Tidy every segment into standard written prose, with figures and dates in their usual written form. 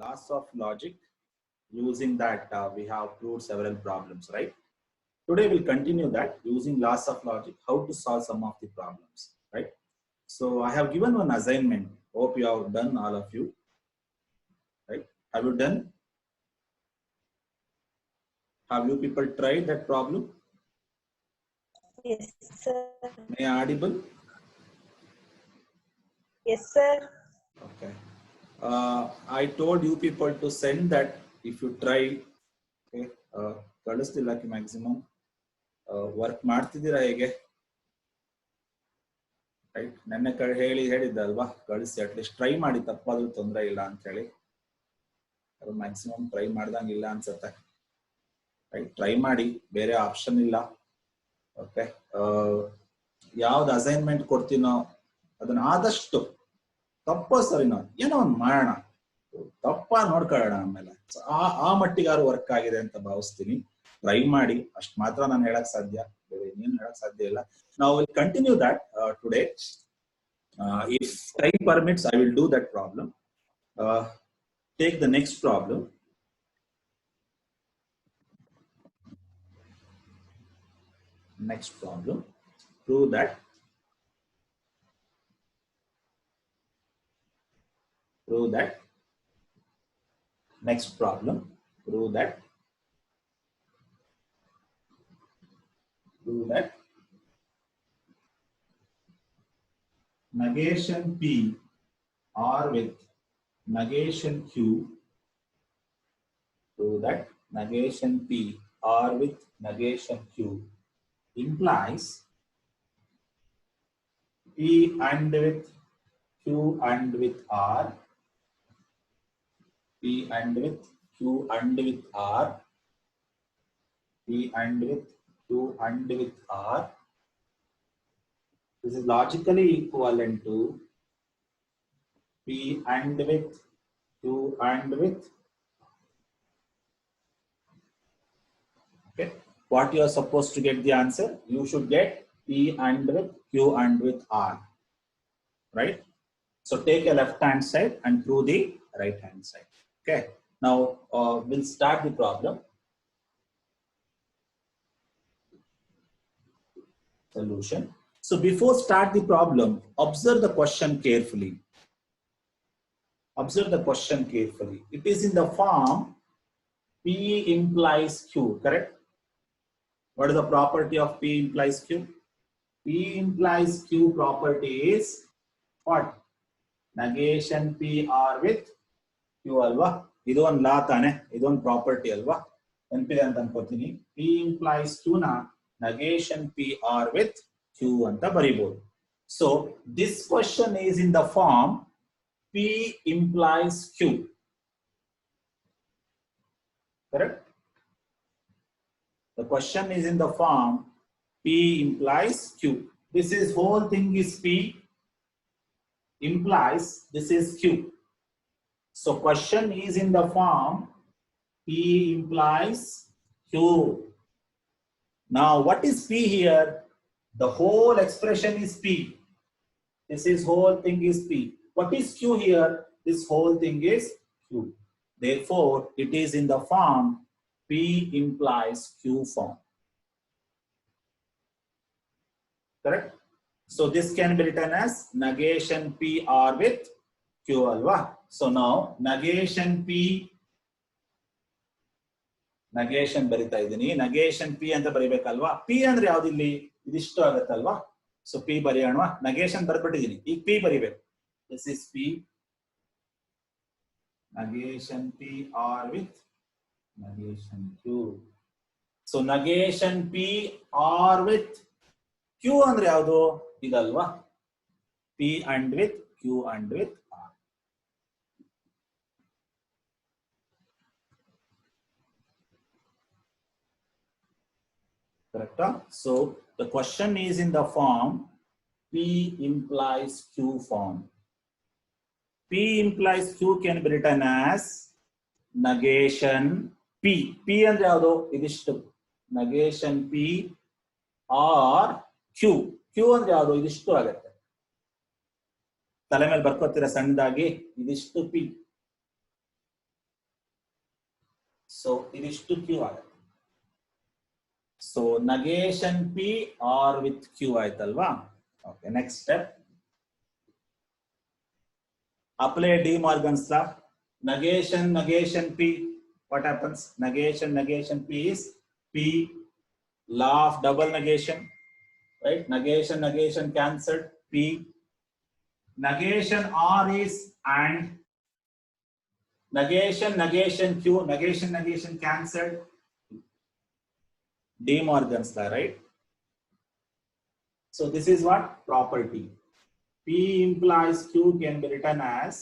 laws of logic. Using that, we have proved several problems, right? Today we'll continue that using laws of logic, how to solve some of the problems, right? So I have given one assignment. Hope you have done, all of you, right? Have you done? Have you people tried that problem? Yes, sir. May I audible? Yes, sir. Okay. I told you people to send that if you try. Okay. ಕಳಿಸ್ತಿಲ್ಲ maximum work ಮಾಡ್ತಿದ್ದೀರಾ ಹೇಗೆ? Right ನೆನ್ನೆ ಹೇಳಿದ್ದೆ ಅಲ್ವಾ, ಕಳಿಸಿ at least try ಮಾಡಿ, ತಪ್ಪಾದ್ರೂ ತೊಂದರೆ ಇಲ್ಲ ಅಂತ ಹೇಳಿ. ಮ್ಯಾಕ್ಸಿಮಮ್ ಟ್ರೈ ಮಾಡ್ದಂಗಿಲ್ಲ ಅನ್ಸುತ್ತೆ. ರೈಟ್, ಟ್ರೈ ಮಾಡಿ, ಬೇರೆ ಆಪ್ಷನ್ ಇಲ್ಲ. ಓಕೆ, ಯಾವ್ದು ಅಸೈನ್ಮೆಂಟ್ ಕೊಡ್ತೀನೋ ಅದನ್ನ ಆದಷ್ಟು ತಪ್ಪೋ ಸರಿನೋ ಏನೋ ಒಂದು ಮಾಡೋಣ, ತಪ್ಪ ನೋಡ್ಕೊಳ್ಳೋಣ. ಆಮೇಲೆ ಆ ಮಟ್ಟಿಗಾರು ವರ್ಕ್ ಆಗಿದೆ ಅಂತ ಭಾವಿಸ್ತೀನಿ. ಟ್ರೈ ಮಾಡಿ, ಅಷ್ಟು ಮಾತ್ರ ನಾನು ಹೇಳಕ್ ಸಾಧ್ಯ, ಬೇರೆ ಇನ್ನೇನು ಹೇಳಕ್ ಸಾಧ್ಯ ಇಲ್ಲ. Now we'll continue that today. If time permits, I will do that problem. Take the next problem. Next problem. Prove that. Prove that. Next problem. Prove that. Prove that. Negation P or with negation Q. Prove that negation P or with negation Q implies P and with Q and with R, P and with Q and with R, P and with Q and with R. This is logically equivalent to P and with Q and with. Okay, what you are supposed to get the answer? You should get P and with Q and with R, right? So take a left hand side and prove the right hand side. Okay, now we'll start the problem. Solution. So before start the problem, observe the question carefully. Observe the question carefully. It is in the form P implies Q, correct? What is the property of P implies Q? P implies Q property is what? Negation P R with Q alva. Idu one law tane, idu one property alva. Nenpide anta ankoತೀನಿ. P implies Q na negation P R with Q anta baribodu. So this question is in the form P implies Q. Correct? The question is in the form P implies Q. This is whole thing is P implies this is Q. So question is in the form P implies Q. Now what is P here? The whole expression is P. This is whole thing is P. What is Q here? This whole thing is Q. Therefore, it is in the form P implies Q form. Correct? So this can be written as negation P R with Q alva. So now negation P, negation ಬರಿತಾ ಇದೀನಿ, negation P ಅಂತ ಬರಿಬೇಕಲ್ವಾ? P ಅಂದ್ರೆ ಯಾವ್ದು ಇಲ್ಲಿ? ಇದಿಷ್ಟು ಆಗುತ್ತಲ್ವಾ? So P ಬರೆಯೋಣ. negation ಬರ್ಬಿಟ್ಟಿದೀನಿ, ಈಗ P ಬರಿಬೇಕು. This is P. Negation P R with negation Q. So negation P R with Q ಅಂದ್ರೆ ಯಾವುದು? ಇದಲ್ವಾ? P and with Q and with R. Correct? So the question is in the form P implies Q form. P implies Q can be written as negation P. P ಅಂದ್ರೆ ಯಾವುದು? ಇದಿಷ್ಟು. Negation P or Q. Q ಅಂದ್ರೆ ಯಾವುದು? ಇದಿಷ್ಟು ಆಗುತ್ತೆ. ತಲೆ ಮೇಲೆ ಬರ್ಕೋತೀರಾ ಸಣ್ಣದಾಗಿ, ಇದಿಷ್ಟು P. ಸೊ ಇದಿಷ್ಟು ಕ್ಯೂ ಆಗುತ್ತೆ. So negation p or with q ಆಯ್ತಲ್ವಾ. Okay, next step apply De Morgan's law. Negation p, what happens? Negation p is p, law of double negation, right? Negation cancelled, p. Negation r is and. Negation q, negation cancelled. De Morgan's law, right? So this is what property. P implies q can be written as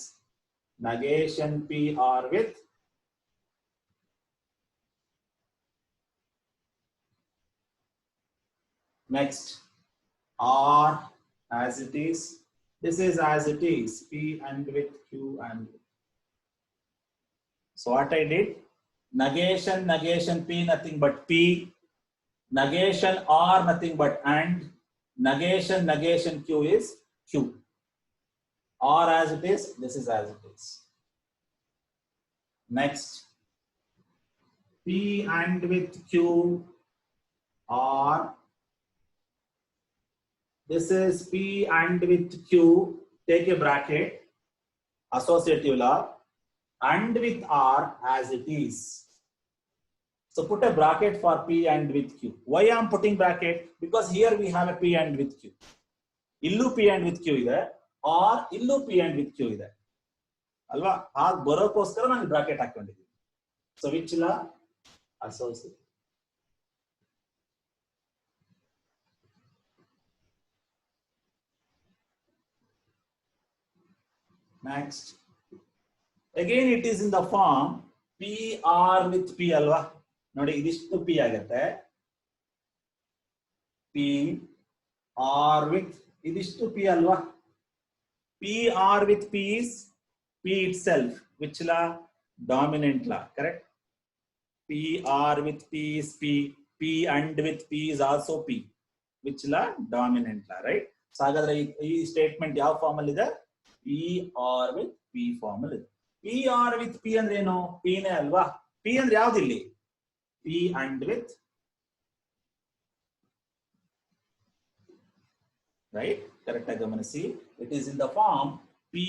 negation p or with next or as it is. This is as it is, p and with q and with. So what I did, negation p nothing but p, negation r nothing but and, negation q is q. Or as it is, this is as it is. Next, p and with q, or this is p and with q, take a bracket, associative law, and with r as it is. So put a bracket for p and with q. Why I am putting bracket? Because here we have a p and with q. Illu p and with q ide, or illu p and with q ide. Alva, ಆಗ ಬರೋಕೋಸ್ಕರ ನಾನು bracket ಹಾಕೊಂಡಿದ್ದೀನಿ. So which law? Associative. Next, again it is in the form p r with p alva. ನೋಡಿ ಇದಿಷ್ಟು p ಆಗುತ್ತೆ, p r with ಇದಿಷ್ಟು p alva. p r with p is p itself. Which law? Dominant law, correct? p r with p is p, p and with p is also p. Which law? Dominant law, right? So ಹಾಗಾದ್ರೆ ಈ statement ಯಾವ form ಅಲ್ಲಿ ಇದೆ? p r with p form ಅಲ್ಲಿ ಇದೆ. p r with p ಅಂದ್ರೆ ಏನು? p ನೇ ಅಲ್ವಾ? p ಅಂದ್ರೆ ಯಾವ್ದು ಇಲ್ಲಿ? p and with, right? Correct ಆಗಿ ಗಮನಿಸಿ. It is in the form p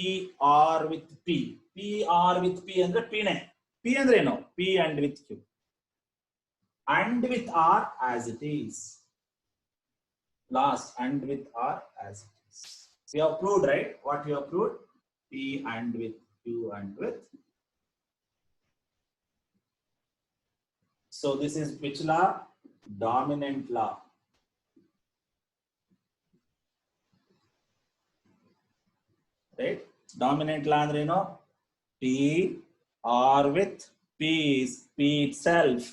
r with p. p r with p ಅಂದ್ರೆ p ನೇ. p ಅಂದ್ರೆ ಏನು? p and with q. And with r as it is. Last, and with r as it is. We have proved, right? What we have proved? p and with q and with. So this is which law? Dominant law. Right? Dominant law ಅಂದ್ರೆ ಏನು? p r with p is p itself.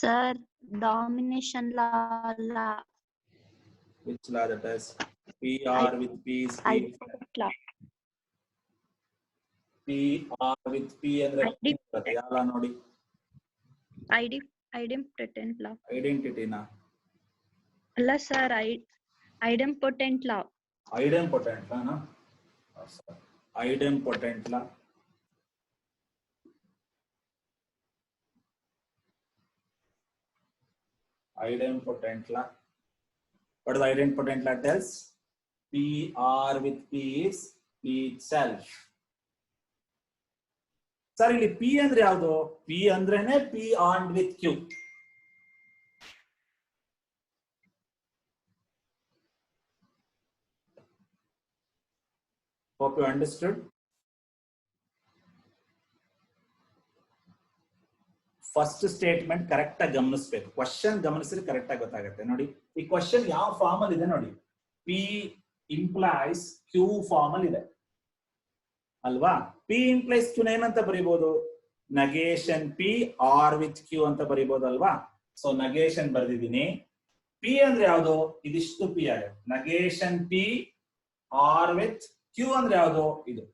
Sir, domination law. Which law that is? p r with p is p. Law. p r with p ಅಂದ್ರೆ ಯಾವ law ನೋಡಿ? idempotent law. Identity na? ಅಲ್ಲ sir, idempotent law. Idempotent law na? Idempotent law. Idempotent law. What is idempotent law tells? p r with p is p itself. Sir ಇಲ್ಲಿ p ಅಂದ್ರೆ ಯಾವುದು? p ಅಂದ್ರೇನೆ p and with q. Hope you understood. First statement correct ಆಗಿ ಗಮನಿಸಬೇಕು. Question ಗಮನಿಸಿದ್ರೆ correct ಆಗಿ ಗೊತ್ತಾಗುತ್ತೆ. ನೋಡಿ ಈ ಕ್ವಶನ್ ಯಾವ ಫಾರ್ಮ್ ಅಲ್ಲಿ ಇದೆ ನೋಡಿ. p ಇಂಪ್ಲೈಸ್ q ಫಾರ್ಮ್ ಅಲ್ಲಿ ಇದೆ ಅಲ್ವಾ? p ಇಂಪ್ಲೈಸ್ q ಏನಂತ ಬರೀಬಹುದು? negation p or with q ಅಂತ ಬರೀಬಹುದು ಅಲ್ವಾ? So negation ಬರ್ದಿದ್ದೀನಿ. p ಅಂದ್ರೆ ಯಾವುದು? ಇದಿಷ್ಟು p ಆಗುತ್ತೆ. negation p or with q ಅಂದ್ರೆ ಯಾವುದು? ಇದು.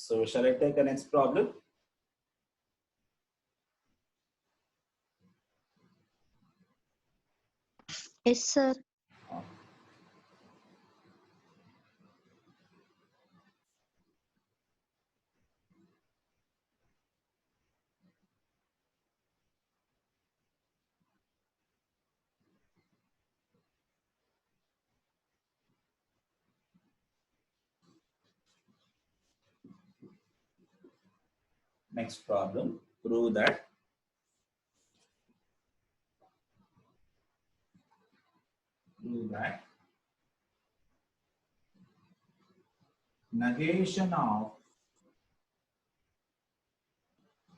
So shall I take the next problem? Yes, sir. Next problem, prove that negation of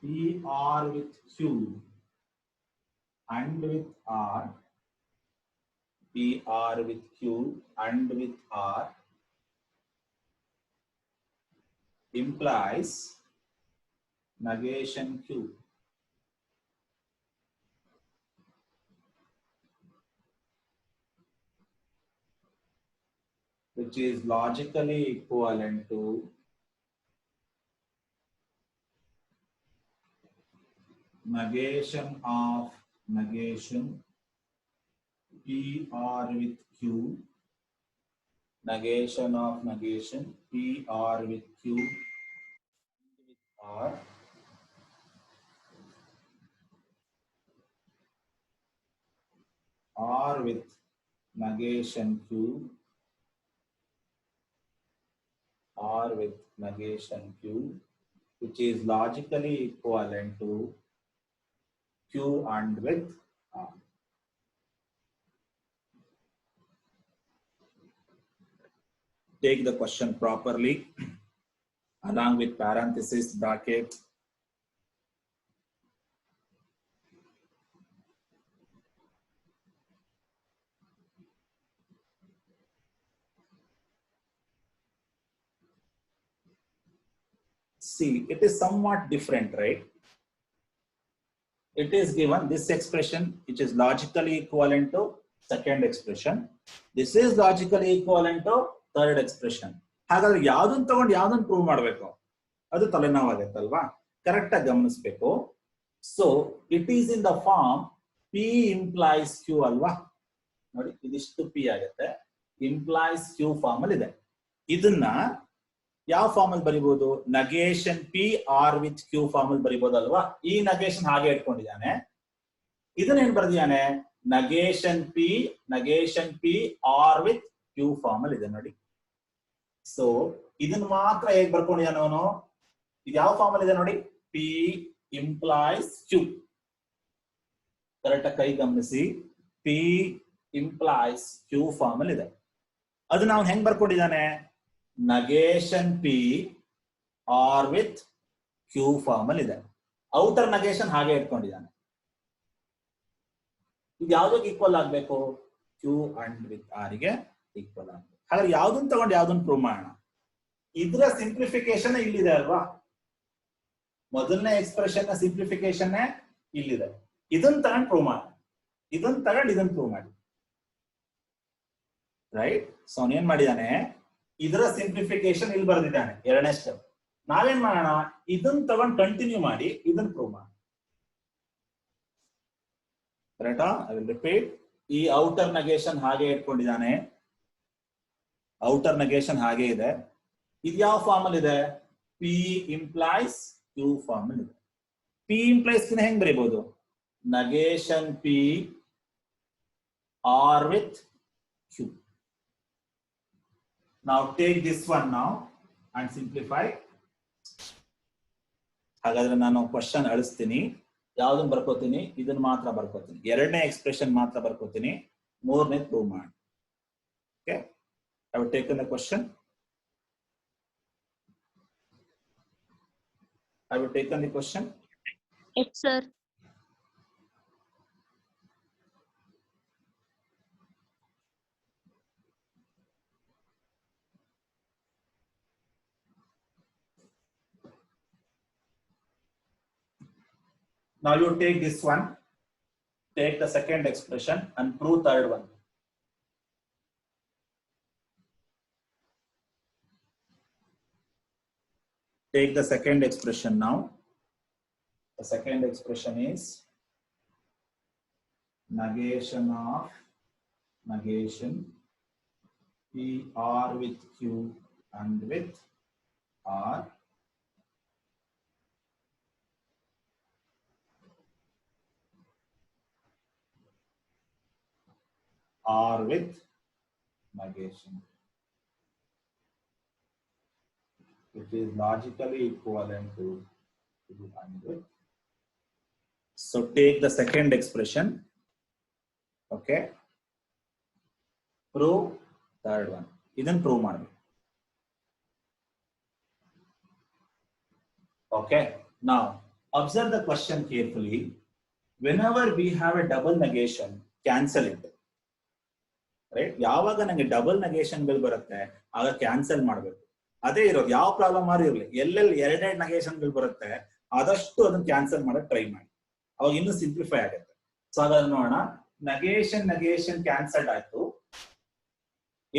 PR with Q and with R, PR with Q and with R implies negation Q. Which is logically equivalent to negation of negation PR with Q, negation of negation PR with Q with R with negation Q, R with negation Q, which is logically equivalent to Q and with R. Take the question properly along with parenthesis, bracket. See, it is somewhat different, right? It is given this expression, which is logically equivalent to second expression. This is logically equivalent to third expression. ಹಾಗಾದ್ರೆ ಯಾವ್ದನ್ನ ತಗೊಂಡು ಯಾವ್ದನ್ನ prove ಮಾಡಬೇಕು ಅದು ತಲೆನೋವಾಗುತ್ತಲ್ವಾ? Correct ಆಗಿ ಗಮನಿಸಬೇಕು. So it is in the form P implies Q ಅಲ್ವಾ? ನೋಡಿ ಇದಿಷ್ಟು P ಆಗುತ್ತೆ. Implies Q ಫಾರ್ಮ್ ಅಲ್ಲಿ ಇದೆ. ಇದನ್ನ ಯಾವ ಫಾರ್ಮ್ ಅಲ್ಲಿ ಬರಿಬಹುದು? Negation P R with Q form ಅಲ್ಲಿ ಬರಿಬಹುದಲ್ವಾ? ಈ ನಗೇಶನ್ ಹಾಗೆ ಇಟ್ಕೊಂಡಿದ್ದಾನೆ. ಇದನ್ನ ಏನ್ ಬರ್ದಿದ್ದಾನೆ? Negation P R with Q form ಅಲ್ಲಿ ಇದೆ ನೋಡಿ. ಸೊ ಇದನ್ನ ಮಾತ್ರ ಹೇಗೆ ಬರ್ಕೊಂಡಿದ್ದಾನೆ ಅವನು? ಇದು ಯಾವ ಫಾರ್ಮ್ ಅಲ್ಲಿ ಇದೆ ನೋಡಿ? P implies Q. ಕರೆಕ್ಟ್ ಕೈ ಗಮನಿಸಿ. P implies Q ಫಾರ್ಮ್ ಅಲ್ಲಿ ಇದೆ. ಅದನ್ನ ಅವನು ಹೆಂಗ್ ಬರ್ಕೊಂಡಿದ್ದಾನೆ? Negation P R with Q form ಅಲ್ಲಿ ಇದೆ. ಔಟರ್ ನಗೇಶನ್ ಹಾಗೆ ಇಟ್ಕೊಂಡಿದ್ದಾನೆ. ಇದು ಯಾವ್ದಕ್ಕೆ ಈಕ್ವಲ್ ಆಗ್ಬೇಕು? Q ಅಂಡ್ ವಿತ್ R ಗೆ ಈಕ್ವಲ್ ಆಗ್ಬೇಕು. ಹಾಗಾದ್ರೆ ಯಾವ್ದನ್ನ ತಗೊಂಡು ಯಾವ್ದನ್ನ ಪ್ರೂವ್ ಮಾಡೋಣ? ಇದರ ಸಿಂಪ್ಲಿಫಿಕೇಶನ್ ಇಲ್ಲಿದೆ ಅಲ್ವಾ? ಮೊದಲನೇ ಎಕ್ಸ್ಪ್ರೆಷನ್ ನ ಸಿಂಪ್ಲಿಫಿಕೇಶನ್ ಇಲ್ಲಿದೆ. ಇದನ್ನ ತಗೊಂಡು ಪ್ರೂವ್ ಮಾಡೋಣ. ಇದನ್ನ ತಗೊಂಡು ಇದನ್ನ ಪ್ರೂವ್ ಮಾಡಿ. ರೈಟ್? ಸೊ ಅವನ್ ಏನ್ ಮಾಡಿದಾನೆ? ಇದರ ಸಿಂಪ್ಲಿಫಿಕೇಶನ್ ಇಲ್ಲಿ ಬರೆದಿದ್ದಾನೆ ಎರಡನೇ ಸ್ಟೆಪ್. ನಾವೇನ್ ಮಾಡೋಣ? ಇದನ್ನ ತಗೊಂಡು ಕಂಟಿನ್ಯೂ ಮಾಡಿ ಇದನ್ನ ಪ್ರೂವ್ ಮಾಡೋಣ. ಕರೆಕ್ಟಾ? I will repeat. ಈ ಔಟರ್ ನಗೇಶನ್ ಹಾಗೆ ಇಟ್ಕೊಂಡಿದ್ದಾನೆ. ಔಟರ್ ನಗೇಶನ್ ಹಾಗೆ ಇದೆ. ಇದು ಯಾವ ಫಾರ್ಮ್ ಅಲ್ಲಿ ಇದೆ? P implies Q ಫಾರ್ಮ್ ಅಲ್ಲಿ ಇದೆ. P implies Q ಹೆಂಗ್ ಬರೀಬಹುದು? Negation P R with Q. Now take this one now and simplify. ಹಾಗಾದ್ರೆ ನಾನು ಕ್ವಶನ್ ಅಳಿಸ್ತೀನಿ. ಯಾವ್ದನ್ನ ಬರ್ಕೋತೀನಿ? ಇದನ್ನ ಮಾತ್ರ ಬರ್ಕೋತೀನಿ. ಎರಡನೇ ಎಕ್ಸ್ಪ್ರೆಷನ್ ಮಾತ್ರ ಬರ್ಕೋತೀನಿ. ಮೂರನೇ ಪ್ರೂವ್ ಮಾಡಿ. Okay, I have taken the question. I have taken the question. Yes, sir. Now you take this one, take the second expression and prove third one. Take the second expression now. The second expression is negation of negation P R with Q and with R. R with negation. It is logically equivalent to Q and with. So take the second expression. Okay. Prove third one. Idhan prove madಬೇಕು. Okay. Now observe the question carefully. Whenever we have a double negation, cancel it. Right? ಯಾವಾಗ ನನಗೆ double negation ಗಳು ಬರುತ್ತೆ ಆಗ cancel ಮಾಡಬೇಕು. ಅದೇ ಇರೋದು, ಯಾವ problem ಆದ್ರೂ ಇರಲಿ, ಎಲ್ಲೆಲ್ಲಿ ಎರಡೆರಡು ನೆಗೇಷನ್ ಗಳು ಬರುತ್ತೆ ಆದಷ್ಟು ಅದನ್ನ ಕ್ಯಾನ್ಸಲ್ ಮಾಡಕ್ ಟ್ರೈ ಮಾಡಿ, ಅವಾಗ ಇನ್ನೂ ಸಿಂಪ್ಲಿಫೈ ಆಗುತ್ತೆ. ಸೊ ಹಾಗಾದ್ರೆ ನೋಡೋಣ. ನೆಗೇಷನ್ ಕ್ಯಾನ್ಸಲ್ಡ್ ಆಯ್ತು.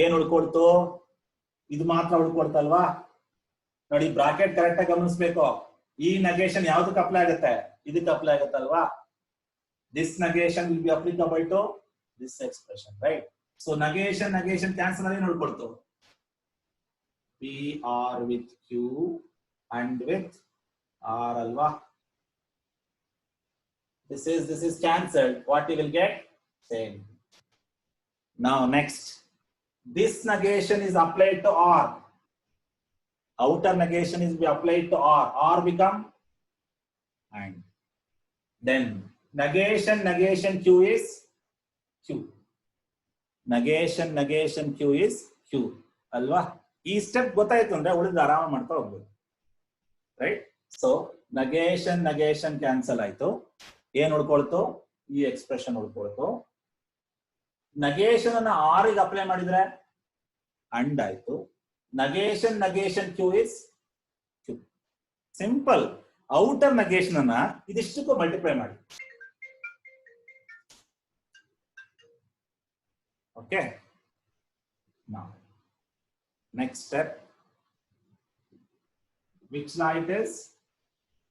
ಏನ್ ಉಳ್ಕೊಳ್ತು? ಇದು ಮಾತ್ರ ಉಳ್ಕೊಳ್ತಲ್ವಾ? ನೋಡಿ, ಬ್ರಾಕೆಟ್ ಕರೆಕ್ಟ್ ಆಗಿ ಗಮನಿಸ್ಬೇಕು. ಈ ನೆಗೇಷನ್ ಯಾವ್ದಕ್ಕೆ ಅಪ್ಲೈ ಆಗುತ್ತೆ? ಇದಕ್ಕೆ ಅಪ್ಲೈ ಆಗುತ್ತಲ್ವಾ? This negation will be applicable to this expression, right? So negation cancel ಆಗಿ ನೋಡ್ಕೊಳ್ತು. P R with Q and with R alva. This is cancelled. What you will get? Same. Now next, this negation is applied to R. Outer negation is be applied to R. R become and. Then negation Q is Q. Negation Q is Q. Alva. ಈ step ಗೊತ್ತಾಯ್ತು ಅಂದ್ರೆ ಉಳಿದ ಆರಾಮ ಮಾಡ್ತಾ ಹೋಗ್ಬೋದು, right? So negation cancel ಆಯ್ತು. ಏನ್ ಉಳ್ಕೊಳ್ತು? ಈ ಎಕ್ಸ್ಪ್ರೆಷನ್ ಉಳ್ಕೊಳ್ತು. ನೆಗೇಷನ್ ಅನ್ನ ಆರ್ ಗೆ ಅಪ್ಲೈ ಮಾಡಿದ್ರೆ ಅಂಡ್ ಆಯ್ತು. Negation Q is Q. Simple. Outer negation ಅನ್ನ ಇದಿಷ್ಟಕ್ಕೂ ಮಲ್ಟಿಪ್ಲೈ ಮಾಡಿ. Okay. Now next step, which law it is?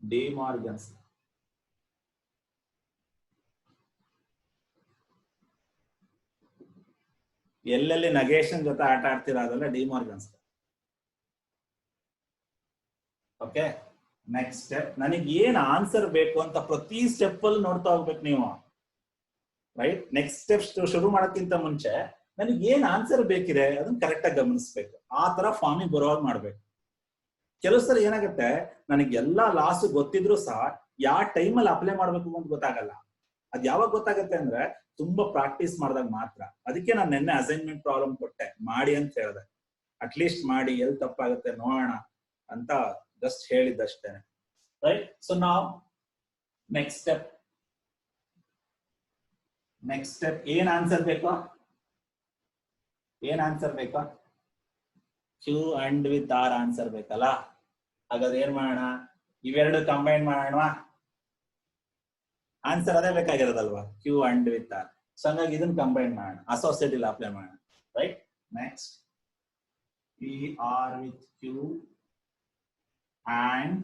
De Morgan's law. ಎಲ್ಲೆಲ್ಲಿ ನೆಗೇಷನ್ ಜೊತೆ ಆಟ ಆಡ್ತೀರಾ ಅದೆಲ್ಲ De Morgan's. Okay. Next step, ನನಗೆ ಏನ್ ಆನ್ಸರ್ ಬೇಕು ಅಂತ ಪ್ರತಿ ಸ್ಟೆಪ್ ಅಲ್ಲಿ ನೋಡ್ತಾ ಹೋಗ್ಬೇಕು ನೀವು, ರೈಟ್? ನೆಕ್ಸ್ಟ್ ಸ್ಟೆಪ್ ಶುರು ಮಾಡೋಕ್ಕಿಂತ ಮುಂಚೆ ನನಗೆ ಏನ್ ಆನ್ಸರ್ ಬೇಕಿದೆ ಅದನ್ನ ಕರೆಕ್ಟ್ ಆಗಿ ಗಮನಿಸ್ಬೇಕು. ಆ ತರ ಫಾರ್ಮಿಗೆ ಬರೋವಾಗ ಮಾಡ್ಬೇಕು. ಕೆಲವು ಸಲ ಏನಾಗುತ್ತೆ, ನನಗೆ ಎಲ್ಲಾ ಲಾಸ್ ಗೊತ್ತಿದ್ರು ಸಹ ಯಾವ ಟೈಮಲ್ಲಿ ಅಪ್ಲೈ ಮಾಡ್ಬೇಕು ಅಂತ ಗೊತ್ತಾಗಲ್ಲ. ಅದ್ ಯಾವಾಗ ಗೊತ್ತಾಗತ್ತೆ ಅಂದ್ರೆ ತುಂಬಾ ಪ್ರಾಕ್ಟೀಸ್ ಮಾಡಿದಾಗ ಮಾತ್ರ. ಅದಕ್ಕೆ ನಾನು ನಿನ್ನೆ ಅಸೈನ್ಮೆಂಟ್ ಪ್ರಾಬ್ಲಮ್ ಕೊಟ್ಟೆ, ಮಾಡಿ ಅಂತ ಹೇಳಿದೆ. ಅಟ್ಲೀಸ್ಟ್ ಮಾಡಿ, ಎಲ್ಲಿ ತಪ್ಪಾಗುತ್ತೆ ನೋಡೋಣ ಅಂತ ಜಸ್ಟ್ ಹೇಳಿದ್ದಷ್ಟೇನೆ, ರೈಟ್? ಸೊ ನಾವು ನೆಕ್ಸ್ಟ್ ಸ್ಟೆಪ್ ಏನ್ ಆನ್ಸರ್ ಬೇಕು? Q and with R answer ಬೇಕಲ್ಲ? ಹಾಗಾದ್ರೆ ಏನ್ ಮಾಡೋಣ? ಇವೆರಡು ಕಂಬೈನ್ ಮಾಡೋಣ. ಆನ್ಸರ್ ಅದೇ ಬೇಕಾಗಿರೋದಲ್ವಾ? Q and with R. So ಹಂಗಾಗಿ ಇದನ್ನ ಕಂಬೈನ್ ಮಾಡೋಣ, ಅಸೋಸಿಯೇಟ್ ಇಲ್ಲಿ ಅಪ್ಲೈ ಮಾಡೋಣ, right? Next, P R with Q and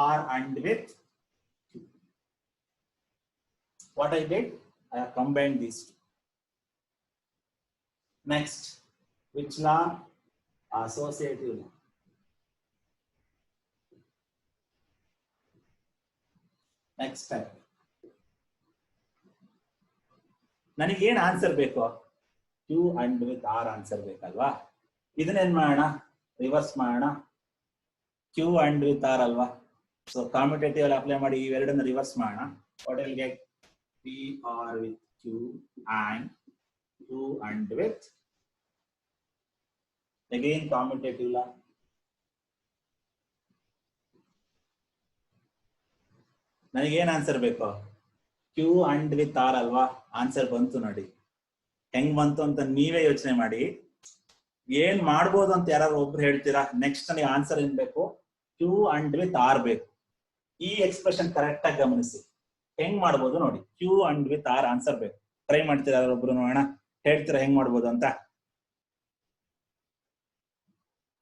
R and with Q. What I did? I have combined these two. Next, which law? Associative law. Next step. ನನಗೆ ಏನ್ answer ಬೇಕು? Q and with R answer ಬೇಕಲ್ವಾ? ಇದನ್ನೇನ್ ಮಾಡೋಣ? Reverse ಮಾಡೋಣ. Q and with R ಅಲ್ವಾ? So ಕಾಮ್ಯುಟೇಟಿವ್ ಅಲ್ಲಿ apply ಮಾಡಿ ಇವೆರಡನ್ನ reverse ಮಾಡೋಣ. What will get? P R with Q and Q and with again commutative law. ನನಗೆ ಏನ್ ಆನ್ಸರ್ ಬೇಕು? Q and with R ಅಲ್ವಾ? ಆನ್ಸರ್ ಬಂತು ನೋಡಿ. ಹೆಂಗ್ ಬಂತು ಅಂತ ನೀವೇ ಯೋಚನೆ ಮಾಡಿ. ಏನ್ ಮಾಡ್ಬೋದು ಅಂತ ಯಾರು ಒಬ್ರು ಹೇಳ್ತೀರಾ? ನೆಕ್ಸ್ಟ್ ನನಗೆ ಆನ್ಸರ್ ಏನ್ ಬೇಕು? Q and with R ಬೇಕು. ಈ ಎಕ್ಸ್ಪ್ರೆಷನ್ ಕರೆಕ್ಟ್ ಆಗಿ ಗಮನಿಸಿ. ಹೆಂಗ್ ಮಾಡ್ಬೋದು ನೋಡಿ. Q and with R answer ಬೇಕು. ಟ್ರೈ ಮಾಡ್ತೀರಾ ಒಬ್ರು? ನೋಡೋಣ, ಹೇಳ್ತೀರಾ ಹೆಂಗ್ ಮಾಡ್ಬೋದು ಅಂತ.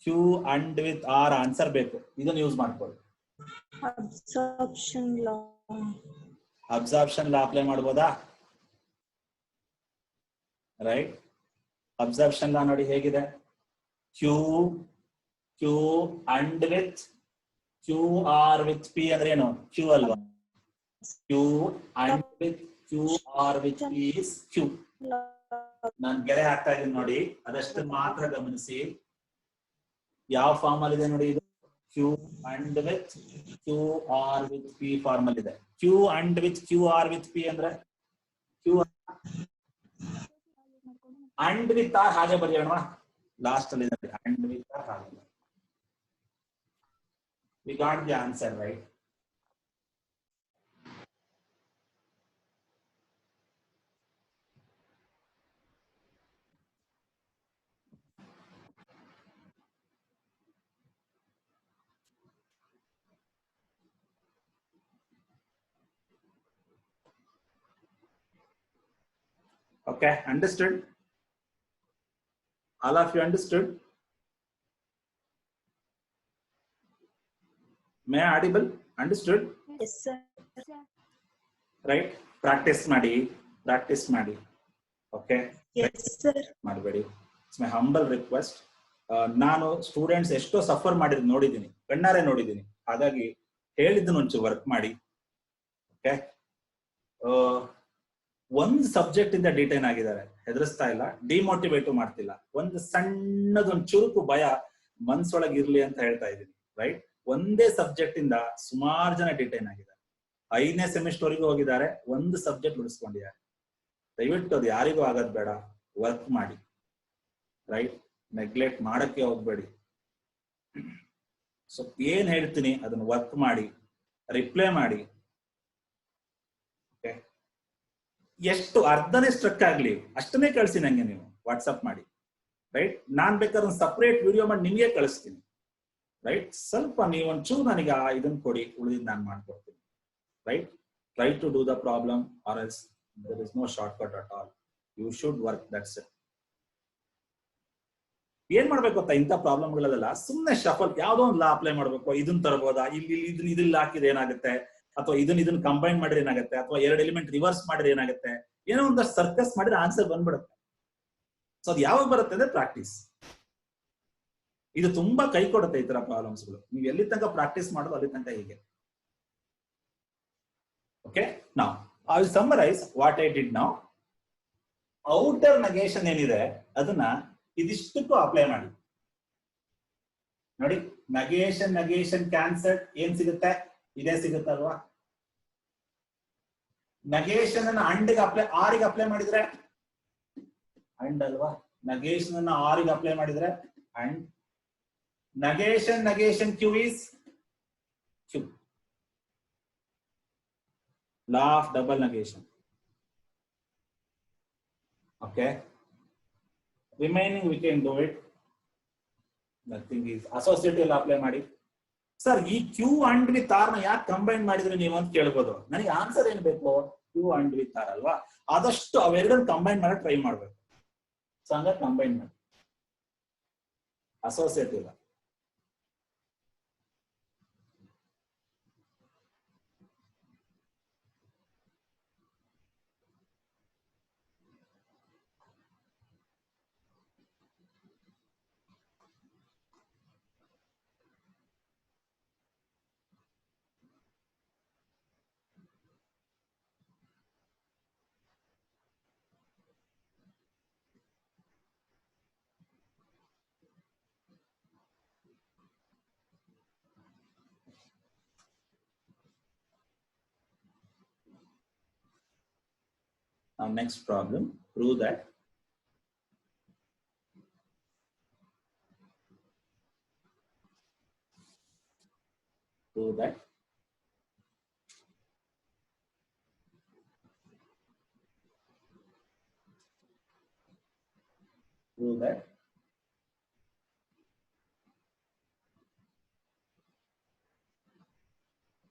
Q and with R answer ಬೇಕು, ಇದನ್ನ ಯೂಸ್ ಮಾಡ್ಕೊಳ್ಳಿ. Absorption law. Absorption law apply ಮಾಡ್ಬೋದಾ? ರೈಟ್. ಅಬ್ಸಾರ್ಪ್ಷನ್ ಲಾ ನೋಡಿ ಹೇಗಿದೆ. Q and with Q or with P ಅಂದ್ರೆ ಏನು? ಕ್ಯೂ ಅಲ್ವಾ? Q and with Q or with P is Q. ನಾನು ಗೆರೆ ಹಾಕ್ತಾ ಇದ್ದೀನಿ ನೋಡಿ, ಅದಷ್ಟು ಮಾತ್ರ ಗಮನಿಸಿ. ಯಾವ ಫಾರ್ಮ್ ಅಲ್ಲಿ ಇದೆ ನೋಡಿ ಇದು? Q and with Q or with P form ಅಲ್ಲಿ ಇದೆ. Q and with Q or with P ಅಂದ್ರೆ ಕ್ಯೂ ಅಂಡ್ ವಿತ್ ಆರ್ ಹಾಗೆ ಬರೆಯೋಣ. ಲಾಸ್ಟ್ ಅಲ್ಲಿ ಅಂಡ್ ವಿತ್ ಆರ್ ಹಾಗೆ. We got the answer, right? Okay, understood? All of you understood? May I audible? Understood? Yes, sir. Right? Practice ಮಾಡಿ. Okay? Yes, sir. ಮಾಡಬೇಡಿ. It's my humble request. ನಾನು students ಎಷ್ಟೋ suffer ಮಾಡಿದ್ ನೋಡಿದ್ದೀನಿ, ಕಣ್ಣಾರೆ ನೋಡಿದ್ದೀನಿ. ಹಾಗಾಗಿ ಹೇಳಿದ್ದನ್ನು ಒಂಚೂರು ವರ್ಕ್ ಮಾಡಿ. ಓಕೆ, ಒಂದು ಸಬ್ಜೆಕ್ಟ್ ಇಂದ ಡಿಟೈನ್ ಆಗಿದ್ದಾರೆ, ಹೆದರಿಸ್ತಾ ಇಲ್ಲ, ಡಿಮೋಟಿವೇಟ್ ಮಾಡ್ತಿಲ್ಲ. ಒಂದು ಸಣ್ಣದೊಂದು ಚುರುಕು ಭಯ ಮನ್ಸೊಳಗೆ ಇರ್ಲಿ ಅಂತ ಹೇಳ್ತಾ ಇದ್ದೀನಿ. ರೈಟ್? ಒಂದೇ ಸಬ್ಜೆಕ್ಟ್ ಇಂದ ಸುಮಾರು ಜನ ಡಿಟೈನ್ ಆಗಿದ್ದಾರೆ. 5ನೇ ಸೆಮಿಸ್ಟರ್ವರೆಗೂ ಹೋಗಿದ್ದಾರೆ, ಒಂದು ಸಬ್ಜೆಕ್ಟ್ ಉಳಿಸ್ಕೊಂಡಿದ್ದಾರೆ. ದಯವಿಟ್ಟು ಅದು ಯಾರಿಗೂ ಆಗೋದ್ ಬೇಡ, ವರ್ಕ್ ಮಾಡಿ. ರೈಟ್? ನೆಗ್ಲೆಕ್ಟ್ ಮಾಡಕ್ಕೆ ಹೋಗ್ಬೇಡಿ. ಸೊ ಏನ್ ಹೇಳ್ತೀನಿ ಅದನ್ನ ವರ್ಕ್ ಮಾಡಿ, ರಿಪ್ಲೈ ಮಾಡಿ. ಓಕೆ, ಎಷ್ಟು ಅರ್ಧನೇ ಸ್ಟ್ರಕ್ ಆಗ್ಲಿ ಅಷ್ಟನ್ನೇ ಕಳಿಸಿ ನಂಗೆ ನೀವು ವಾಟ್ಸಪ್ ಮಾಡಿ. ರೈಟ್? ನಾನ್ ಬೇಕಾದ್ರೆ ಒಂದು ಸಪರೇಟ್ ವಿಡಿಯೋ ಮಾಡಿ ನಿಮಗೆ ಕಳಿಸ್ತೀನಿ. ರೈಟ್? ಸ್ವಲ್ಪ ನೀವೊಂಚೂರು ನನಗೆ ಇದನ್ನ ಕೊಡಿ, ಉಳಿದಿದ್ದು ನಾನು ಮಾಡ್ಕೊಡ್ತೀನಿ. Right? Try to do the problem or else there is no shortcut at all. You should work, that's it. ಏನ್ ಮಾಡ್ಬೇಕು ಅಂತ ಇಂಥ ಪ್ರಾಬ್ಲಮ್ಗಳಲ್ಲೆಲ್ಲ ಸುಮ್ಮನೆ ಶಫಲ್ ಯಾವ್ದೋ ಒಂದು ಲಾ ಅಪ್ಲೈ ಮಾಡ್ಬೇಕು. ಇದನ್ನ ತರಬಹುದಾ, ಇಲ್ಲಿ ಇದನ್ನ ಹಾಕಿದ್ರೆ ಏನಾಗುತ್ತೆ, ಅಥವಾ ಇದನ್ನ ಕಂಬೈನ್ ಮಾಡಿದ್ರೆ ಏನಾಗುತ್ತೆ, ಅಥವಾ 2 ಎಲಿಮೆಂಟ್ ರಿವರ್ಸ್ ಮಾಡಿದ್ರೆ ಏನಾಗುತ್ತೆ, ಏನೋ ಒಂದಷ್ಟು ಸರ್ಕಸ್ ಮಾಡಿದ್ರೆ ಆನ್ಸರ್ ಬಂದ್ಬಿಡುತ್ತೆ. ಸೊ ಅದು ಯಾವಾಗ ಬರುತ್ತೆ ಅಂದ್ರೆ ಪ್ರಾಕ್ಟೀಸ್. ಇದು ತುಂಬಾ ಕೈ ಕೊಡುತ್ತೆ ಈ ತರ ಪ್ರಾಬ್ಲಮ್ಸ್ಗಳು. ನೀವು ಎಲ್ಲಿ ತನಕ ಪ್ರಾಕ್ಟೀಸ್ ಮಾಡೋದು ಅಲ್ಲಿ ತನಕ ಹೀಗೆ. Okay, now I will summarize what I did now. Outer negation ಏನಿದೆ ಅದನ್ನ ಇದಿಷ್ಟಕ್ಕೂ ಅಪ್ಲೈ ಮಾಡಿ ನೋಡಿ. negation ಕ್ಯಾನ್ಸಲ್ ಏನ್ ಸಿಗುತ್ತೆ? ಇದೇ ಸಿಗುತ್ತಲ್ವಾ? negation ಅನ್ನ ಅಂಡ್ಗೆ ಆರಿಗೆ ಅಪ್ಲೈ ಮಾಡಿದ್ರೆ ಅಂಡ್ ಅಲ್ವಾ? negation ಅನ್ನ ಆರಿಗೆ ಅಪ್ಲೈ ಮಾಡಿದ್ರೆ and. negation q is q. Law of double negation. Okay, remaining we can do it. Nothing is associative law apply ಮಾಡಿ. ಸರ್ ಈ ಕ್ಯೂ ಅಂಡ್ ವಿತ್ ಆರ್ ನ ಯಾಕೆ ಕಂಬೈನ್ ಮಾಡಿದ್ರೆ ನೀವು ಅಂತ ಕೇಳ್ಬೋದು. ನನಗೆ ಆನ್ಸರ್ ಏನ್ ಬೇಕು? ಕ್ಯೂ ಅಂಡ್ ವಿತ್ ಆರ್ ಅಲ್ವಾ? ಆದಷ್ಟು ಅವೆರಡನ್ನು ಕಂಬೈನ್ ಮಾಡಿ ಟ್ರೈ ಮಾಡ್ಬೇಕು. ಸೊ ಹಂಗ ಕಂಬೈನ್ ಮಾಡಿ associative law. Now next problem, prove that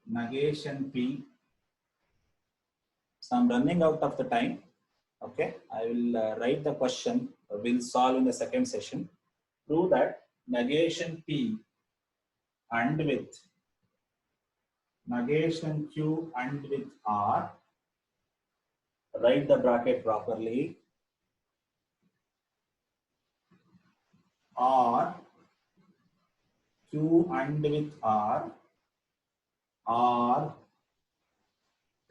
negation P. So I'm running out of the time. Okay, I will write the question. We'll solve in the second session. Prove that negation P and with negation Q and with R, write the bracket properly, or Q and with R, or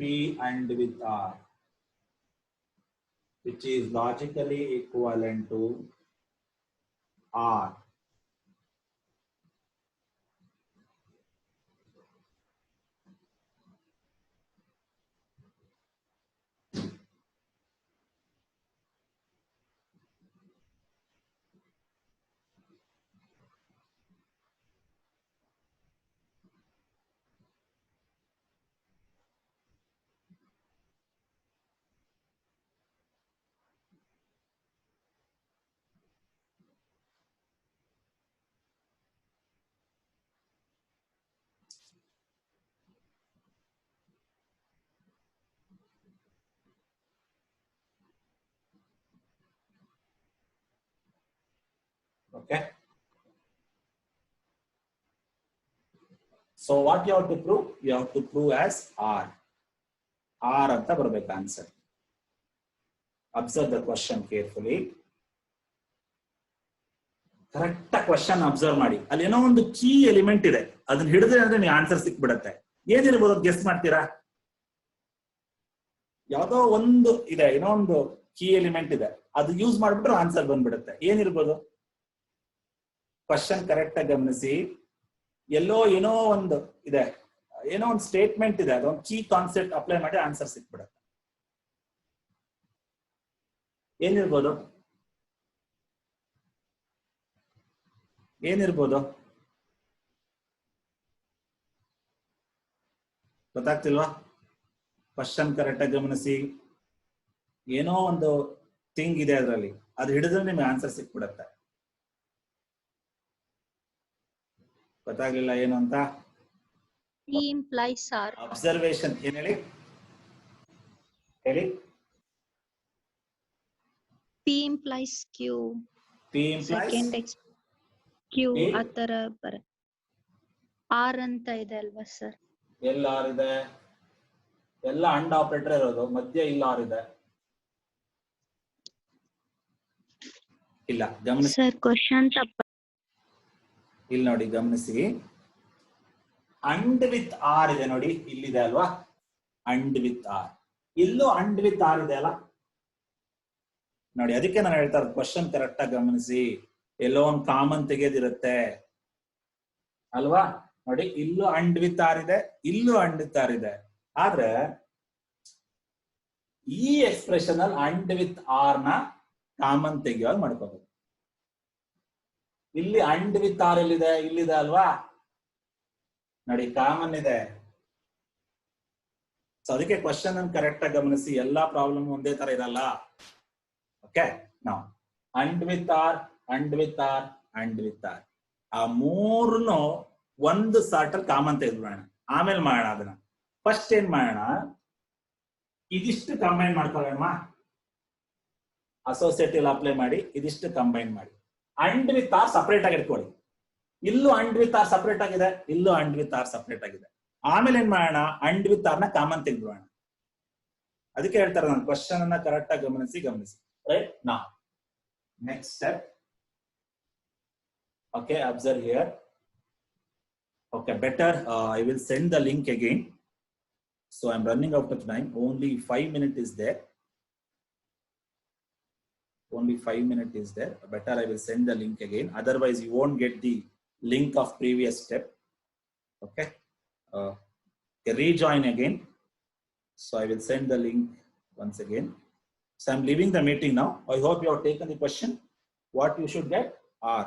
P and with R, which is logically equivalent to R. Okay. So what you have to prove? You have to prove as R. R ಅಂತ ಬರಬೇಕು answer. Observe the question carefully. Correct question observe ಮಾಡಿ. ಅಲ್ಲಿ ಏನೋ ಒಂದು key element ಇದೆ, ಅದನ್ನ ಹಿಡಿದ್ರೆ ಅಂದ್ರೆ ನೀವು ಆನ್ಸರ್ ಸಿಕ್ಬಿಡತ್ತೆ. ಏನಿರ್ಬೋದು ಗೆಸ್ ಮಾಡ್ತೀರಾ? ಯಾವ್ದೋ ಒಂದು ಇದೆ, ಏನೋ ಒಂದು ಕೀ ಎಲಿಮೆಂಟ್ ಇದೆ, ಅದು ಯೂಸ್ ಮಾಡ್ಬಿಟ್ರೆ ಆನ್ಸರ್ ಬಂದ್ಬಿಡುತ್ತೆ. ಏನಿರ್ಬೋದು? ಕ್ವಶನ್ ಕರೆಕ್ಟ್ ಆಗಿ ಗಮನಿಸಿ. ಎಲ್ಲೋ ಏನೋ ಒಂದು ಇದೆ, ಏನೋ ಒಂದು ಸ್ಟೇಟ್ಮೆಂಟ್ ಇದೆ, ಅದೊಂದು ಕೀ ಕಾನ್ಸೆಪ್ಟ್ ಅಪ್ಲೈ ಮಾಡಿ ಆನ್ಸರ್ ಸಿಕ್ಬಿಡುತ್ತೆ. ಏನಿರ್ಬೋದು? ಏನಿರ್ಬೋದು? ಗೊತ್ತಾಗ್ತಿಲ್ವಾ? ಕ್ವಶನ್ ಕರೆಕ್ಟ್ ಆಗಿ ಗಮನಿಸಿ. ಏನೋ ಒಂದು ಥಿಂಗ್ ಇದೆ ಅದರಲ್ಲಿ, ಅದು ಹಿಡಿದ್ರೆ ನಿಮ್ಗೆ ಆನ್ಸರ್ ಸಿಕ್ಬಿಡುತ್ತೆ. ಗೊತ್ತಾಗ್ಲಿಲ್ಲ ಏನು ಅಂತ? P implies R. ಅಬ್ಸರ್ವೇಷನ್ ಏನ್ ಹೇಳಿ ಹೇಳಿ. P implies Q. P implies Second Q P? ಆ ತರ ಬರ R ಅಂತ ಇದೆ ಅಲ್ವಾ ಸರ್? ಎಲ್ಲ ಆರ್ ಇದೆ, ಎಲ್ಲ ಅಂಡ್ ಆಪರೇಟರ್ ಇರೋದು, ಮಧ್ಯ ಇಲ್ಲ ಆರ್ ಇದೆ. ಇಲ್ಲ ಗಮನಿಸಿ, ಸರ್ ಕ್ವಶನ್ ತಪ್ಪ. ಇಲ್ಲಿ ನೋಡಿ ಗಮನಿಸಿ. ಅಂಡ್ ವಿತ್ ಆರ್ ಇದೆ ನೋಡಿ, ಇಲ್ಲಿದೆ ಅಲ್ವಾ ಅಂಡ್ ವಿತ್ ಆರ್. ಇಲ್ಲೂ ಅಂಡ್ ವಿತ್ ಆರ್ ಇದೆ ಅಲ್ಲ ನೋಡಿ. ಅದಕ್ಕೆ ನಾನು ಹೇಳ್ತಾ ಇರೋದು ಕ್ವಶನ್ ಕರೆಕ್ಟ್ ಆಗಿ ಗಮನಿಸಿ. ಎಲ್ಲೋ ಒಂದು ಕಾಮನ್ ತೆಗೆದಿರುತ್ತೆ ಅಲ್ವಾ ನೋಡಿ. ಇಲ್ಲೂ ಅಂಡ್ ವಿತ್ ಆರ್ ಇದೆ, ಇಲ್ಲೂ ಅಂಡ್ ವಿತ್ ಆರ್ ಇದೆ. ಆದ್ರೆ ಈ ಎಕ್ಸ್ಪ್ರೆಷನ್ ಅಲ್ಲಿ ಅಂಡ್ ವಿತ್ ಆರ್ ನ ಕಾಮನ್ ತೆಗೆಯುವಾಗ ಮಾಡ್ಕೋಬೇಕು. ಇಲ್ಲಿ ಅಂಡ್ ವಿತ್ ಆರ್ ಎಲ್ಲಿದೆ? ಇಲ್ಲಿದೆ ಅಲ್ವಾ ನೋಡಿ, ಕಾಮನ್ ಇದೆ. ಸೊ ಅದಕ್ಕೆ ಕ್ವಶನ್ ಅನ್ನು ಕರೆಕ್ಟ್ ಆಗಿ ಗಮನಿಸಿ. ಎಲ್ಲಾ ಪ್ರಾಬ್ಲಮ್ ಒಂದೇ ತರ ಇರಲ್ಲ. ಓಕೆ, ನಾವು and with R, and with R, and with R, ಆ ಮೂರನ್ನು ಒಂದು ಸಾರ್ಟ್ ಅಲ್ಲಿ ಕಾಮನ್ ತೆಗೆದ್ಬಿಡೋಣ, ಆಮೇಲೆ ಮಾಡೋಣ ಅದನ್ನ. ಫಸ್ಟ್ ಏನ್ ಮಾಡೋಣ, ಇದಿಷ್ಟು ಕಂಬೈನ್ ಮಾಡ್ಕೊಳ್ಳೋಣ. ಅಸೋಸಿಯೇಟಿವ್ ಅಪ್ಲೈ ಮಾಡಿ ಇದಿಷ್ಟು ಕಂಬೈನ್ ಮಾಡಿ. ಅಂಡ್ ವಿತ್ ಆರ್ ಸಪರೇಟ್ ಆಗಿ ಇಟ್ಕೊಳ್ಳಿ. ಇಲ್ಲೂ ಅಂಡ್ ವಿತ್ ಆರ್ ಸಪರೇಟ್ ಆಗಿದೆ, ಇಲ್ಲೂ ಅಂಡ್ ವಿತ್ ಆರ್ ಸಪರೇಟ್ ಆಗಿದೆ. ಆಮೇಲೆ ಏನ್ ಮಾಡೋಣ, ಅಂಡ್ ವಿತ್ ಆರ್ ನ ಕಾಮನ್ ತೆಗೆದ್ಬಿಡೋಣ. ಅದಕ್ಕೆ ಹೇಳ್ತಾರೆ ನಾನು ಕ್ವಶನ್ ಅನ್ನ ಕರೆಕ್ಟ್ ಆಗಿ ಗಮನಿಸಿ. ರೈಟ್, ನಾ next step. Okay, observe here. Okay, better I will send the link again. So I'm running out of time. Only 5 minutes is there. Only 5 minutes is there. Better I will send the link again. Otherwise, you won't get the link of previous step. Okay. Rejoin again. So I will send the link once again. So I'm leaving the meeting now. I hope you have taken the question. What you should get? R.